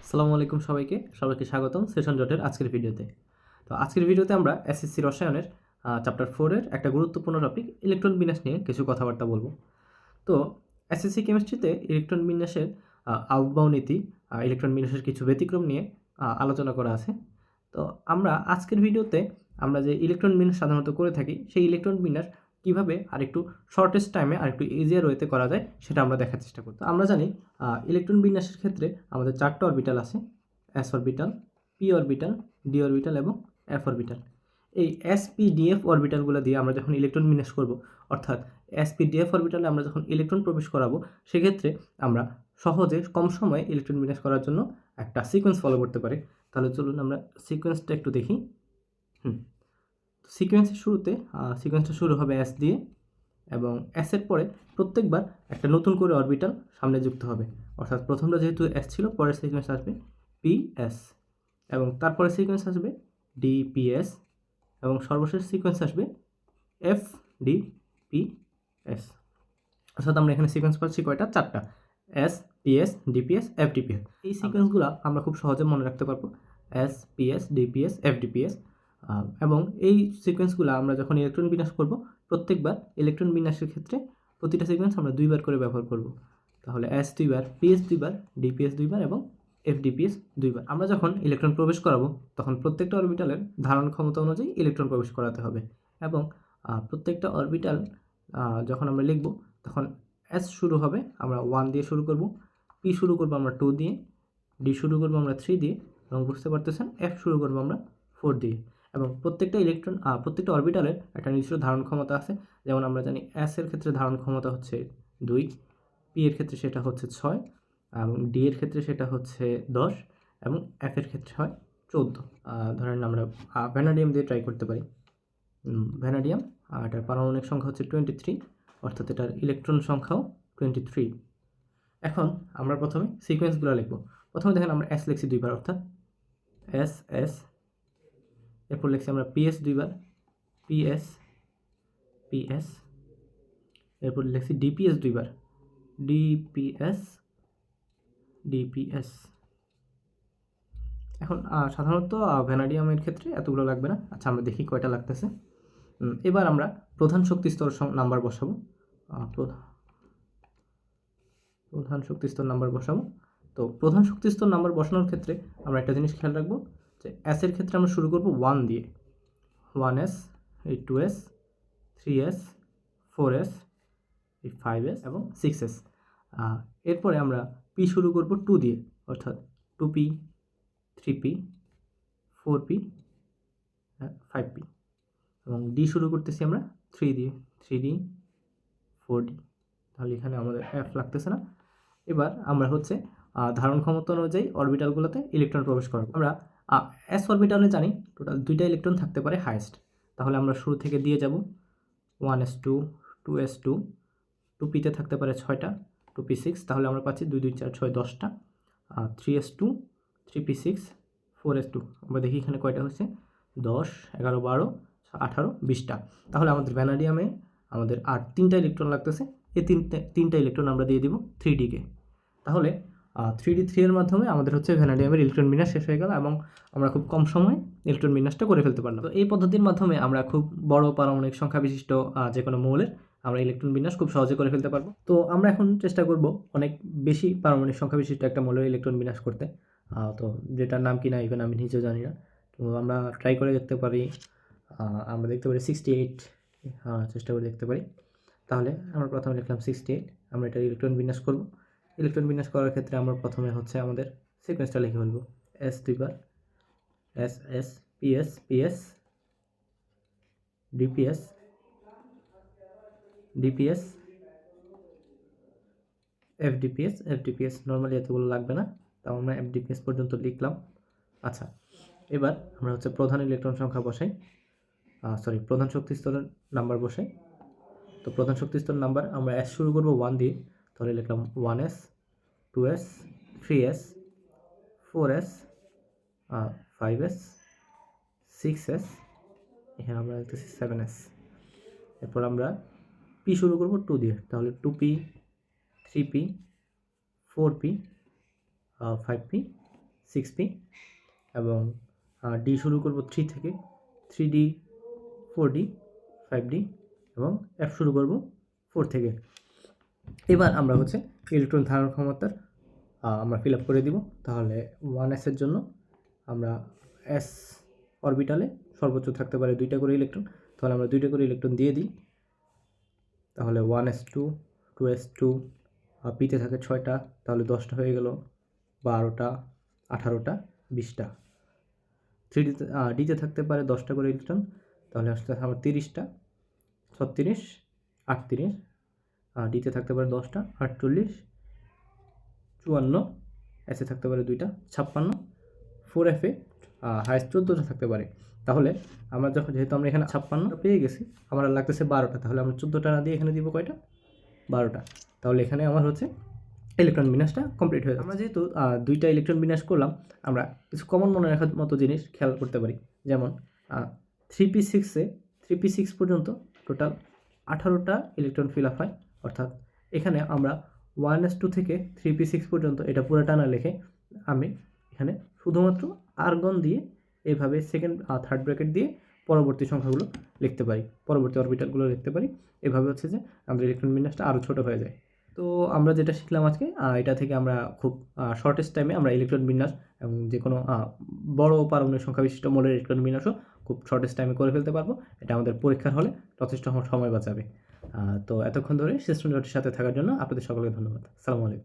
আসসালামু আলাইকুম সবাইকে স্বাগতম সেশন জটের আজকের ভিডিওতে। তো আজকের ভিডিওতে আমরা এসএসসি রসায়নের চ্যাপ্টার 4 এর একটা গুরুত্বপূর্ণ টপিক ইলেকট্রন বিন্যাস নিয়ে কিছু কথাবার্তা বলবো। তো এসএসসি কেমিস্ট্রিতে ইলেকট্রন বিন্যাসের আউটবাউ নীতি, ইলেকট্রন বিন্যাসের কিছু ব্যতিক্রম নিয়ে আলোচনা করা আছে। তো আমরা আজকের ভিডিওতে আমরা যে ইলেকট্রন বিন্যাস সাধারণত করে থাকি সেই ইলেকট্রন বিন্যাস কীভাবে আরেকটু শর্টেস্ট টাইমে আরেকটু ইজিয়ার ওয়েতে করা যায় সেটা আমরা দেখার চেষ্টা করব। আমরা জানি ইলেকট্রন বিন্যাসের ক্ষেত্রে আমাদের 4টা অরবিটাল আছে, S orbital, P orbital, D orbital এবং এফ অরবিটাল। এই এসপিডিএফ অরবিটালগুলো দিয়ে আমরা যখন ইলেকট্রন বিন্যাস করব, অর্থাৎ এসপিডিএফ অরবিটালে আমরা যখন ইলেকট্রন প্রবেশ করাবো, সেক্ষেত্রে আমরা সহজে কম সময়ে ইলেকট্রন বিন্যাস করার জন্য একটা সিকোয়েন্স ফলো করতে পারি। তাহলে চলুন আমরা সিকোয়েন্সটা একটু দেখি। সিকোয়েন্সের শুরুতে সিকোয়েন্সটা শুরু হবে এস দিয়ে, এবং এসের পরে প্রত্যেকবার একটা নতুন করে অরবিটাল সামনে যুক্ত হবে। অর্থাৎ প্রথমটা যেহেতু এস ছিল, পরের সিকোয়েন্স আসবে পিএস, এবং তারপরে সিকোয়েন্স আসবে ডিপিএস, এবং সর্বশেষ সিকোয়েন্স আসবে এফডিপিএস। অর্থাৎ আমরা এখানে সিকোয়েন্স পাচ্ছি কয়টা? 4টা, এস, পিএস, ডিপিএস, এফডিপিএস। এই সিকোয়েন্সগুলো আমরা খুব সহজে মনে রাখতে পারবো, এস, পিএস, ডিপিএস, এফডিপিএস। এবং এই সিকোয়েন্সগুলো আমরা যখন ইলেকট্রন বিন্যাস করব, প্রত্যেকবার ইলেকট্রন বিন্যাসের ক্ষেত্রে প্রতিটা সিকোয়েন্স আমরা 2বার করে ব্যবহার করব। তাহলে এস 2বার, পিএস 2বার, ডিপিএস 2বার এবং এফডিপিএস 2বার। আমরা যখন ইলেকট্রন প্রবেশ করাবো, তখন প্রত্যেকটা অরবিটালের ধারণ ক্ষমতা অনুযায়ী ইলেকট্রন প্রবেশ করাতে হবে, এবং প্রত্যেকটা অরবিটাল যখন আমরা লিখব, তখন এস শুরু হবে আমরা 1 দিয়ে শুরু করব, পি শুরু করব আমরা 2 দিয়ে, ডি শুরু করব আমরা 3 দিয়ে, এবং বুঝতে পারতেছেন এফ শুরু করব আমরা 4 দিয়ে। এবং প্রত্যেকটা প্রত্যেকটা অরবিটালের একটা নির্দিষ্ট ধারণ ক্ষমতা আছে। যেমন আমরা জানি এস এর ক্ষেত্রে ধারণ ক্ষমতা হচ্ছে 2, পি এর ক্ষেত্রে সেটা হচ্ছে 6, এবং ডি এর ক্ষেত্রে সেটা হচ্ছে 10, এবং এফ এর ক্ষেত্রে হয় 14। ধরেন আমরা ভ্যানাডিয়াম দিয়ে ট্রাই করতে পারি। ভ্যানাডিয়াম, এটার পারমাণবিক সংখ্যা হচ্ছে 23, অর্থাৎ এটার ইলেকট্রন সংখ্যাও 23। এখন আমরা প্রথমে সিকোয়েন্সগুলো লিখব। প্রথমে দেখেন আমরা এস লিখছি 2বার, অর্থাৎ এস এস। এরপর লিখছি আমরা পিএস 2বার, পিএস পিএস। এরপর লিখছি ডিপিএস 2বার, ডিপিএস ডিপিএস। এখন সাধারণত ভ্যানাডিয়ামের ক্ষেত্রে এতগুলো লাগবে না। আচ্ছা, আমরা দেখি কয়টা লাগতেছে। এবার আমরা প্রধান শক্তি স্তর নাম্বার বসাবো। প্রধান শক্তি স্তর নাম্বার বসাবো। তো প্রধান শক্তি স্তর নাম্বার বসানোর ক্ষেত্রে আমরা একটা জিনিস খেয়াল রাখবো, যে এসের ক্ষেত্রে আমরা শুরু করব 1 দিয়ে, 1s, এই 2s, 3s, 4s, এই 5s এবং 6s। এরপরে আমরা পি শুরু করব 2 দিয়ে, অর্থাৎ 2p, 3p, 4p, 5p, এবং ডি শুরু করতেছি আমরা 3 দিয়ে, 3d, 4d। তাহলে এখানে আমাদের এফ লাগতেছে না। এবার আমরা হচ্ছে ধারণ ক্ষমতা অনুযায়ী অরবিটালগুলোতে ইলেকট্রন প্রবেশ করব। আমরা এস অরবিটালে জানি টোটাল 2টা ইলেকট্রন থাকতে পারে হাইয়েস্ট। তাহলে আমরা শুরু থেকে দিয়ে যাব 1s2, 2s2, 2pতে থাকতে পারে 6টা, 2p6, তাহলে আমরা পাচ্ছি 2 2 4 6 10টা, 3s2, 3p6, 4s2। আমরা দেখি এখানে কয়টা হচ্ছে, 10, 11, 12, 18, 20টা। তাহলে আমাদের ভ্যানাডিয়ামে আমাদের আর 3টা ইলেকট্রন লাগতেছে। এই তিনটা ইলেকট্রন আমরা দিয়ে দিব 3dকে। তাহলে 3d3 এর মাধ্যমে আমাদের হচ্ছে ভ্যানাডিয়ামের ইলেকট্রন বিন্যাস শেষ হয়ে গেল, এবং আমরা খুব কম সময়ে ইলেকট্রন বিন্যাসটা করে ফেলতে পারলাম। তো এই পদ্ধতির মাধ্যমে আমরা খুব বড় পারমাণবিক সংখ্যা বিশিষ্ট যে কোনো মৌলের আমরা ইলেকট্রন বিন্যাস খুব সহজে করে ফেলতে পারবো। তো আমরা এখন চেষ্টা করব অনেক বেশি পারমাণবিক সংখ্যা বিশিষ্ট একটা মৌলের ইলেকট্রন বিন্যাস করতে। তো যেটার নাম কিনা ইভেন আমি নিজেও জানি না। তো আমরা ট্রাই করে দেখতে পারি। আমরা দেখতে পারি 68, চেষ্টা করে দেখতে পারি। তাহলে আমরা প্রথমে লিখলাম 68, আমরা এটা ইলেকট্রন বিন্যাস করব। ইলেকট্রন বিন্যাস করার ক্ষেত্রে আমরা প্রথমে হচ্ছে আমাদের সিকোয়েন্সটা লিখে ফেলব, এস 2বার, S S, PS PS, DPS DPS, FDPS FDPS. Normally এতগুলো লাগবে না, তাও আমরা এফডিপিএস পর্যন্ত লিখলাম। আচ্ছা, এবার আমরা হচ্ছে প্রধান ইলেকট্রন সংখ্যা বসাই, প্রধান শক্তি স্তরের নাম্বার বসাই। তো প্রধান শক্তি স্তর নাম্বার আমরা এস শুরু করব 1 দিয়ে, তাহলে লিখলাম 1s, 2s, 3s, 4s, 5s, 6s, এখানে আমরা লিখতেছি 7s। এরপর আমরা পি শুরু করব 2 দিয়ে, তাহলে 2p, 3p 4p 5p 6p এবং ডি শুরু করব 3 থেকে 3d 4d 5d এবং এফ শুরু করব 4 থেকে। এবার আমরা হচ্ছে ইলেকট্রন ধারণ ক্ষমতার আমরা ফিল আপ করে দিব। তাহলে 1s এর জন্য আমরা s অরবিটালে সর্বোচ্চ থাকতে পারে 2টা করে ইলেকট্রন, তাহলে আমরা 2টা করে ইলেকট্রন দিয়ে দিই। তাহলে 1s2 2s2 পিতে থাকে 6টা, তাহলে 10টা হয়ে গেল, 12টা 18টা 20টা। 3ডিতে ডিতে থাকতে পারে 10টা করে ইলেকট্রন, তাহলে আসতে আমার 30টা 36 38। ডিতে থাকতে পারে 10টা 48 54। এসে থাকতে পারে 2টা 56। 4f এ হাইস্ট 14টা থাকতে পারে। তাহলে আমরা যেহেতু আমরা এখানে 56 পেয়ে গেছি, আমার লাগতেছে 12টা, তাহলে আমরা 14টা না দিয়ে এখানে দিব কয়টা? 12টা। তাহলে এখানে আমার হচ্ছে ইলেকট্রন বিন্যাসটা কমপ্লিট হয়ে যাবে। আমরা যেহেতু 2টা ইলেকট্রন বিন্যাস করলাম, আমরা কিছু কমন মনে রাখার মতো জিনিস খেয়াল করতে পারি। যেমন 3p6-এ 3p6 পর্যন্ত টোটাল 18টা ইলেকট্রন ফিল আপ হয়। অর্থাৎ এখানে আমরা 1s2 থেকে 3p6 পর্যন্ত এটা পুরো টানা লিখে আমি এখানে শুধুমাত্র আর্গন দিয়ে এইভাবে সেকেন্ড থার্ড ব্র্যাকেট দিয়ে পরবর্তী সংখ্যাগুলো লিখতে পারি, পরবর্তী অরবিটালগুলো লিখতে পারি। এভাবে হচ্ছে যে আমাদের ইলেকট্রন বিন্যাসটা আরও ছোটো হয়ে যায়। তো আমরা যেটা শিখলাম আজকে, এটা থেকে আমরা খুব শর্টেস্ট টাইমে আমরা ইলেকট্রন বিন্যাস এবং যে কোনো বড় পারমাণবিক সংখ্যা বিশিষ্ট মৌলের ইলেকট্রন বিন্যাসও খুব শর্টেস্ট টাইমে করে ফেলতে পারবো। এটা আমাদের পরীক্ষার হলে যথেষ্ট সময় বাঁচাবে। তো এতক্ষণ ধরে সিস্টেমটির সাথে থাকার জন্য আপনাদের সকলকে ধন্যবাদ। আসসালামু আলাইকুম।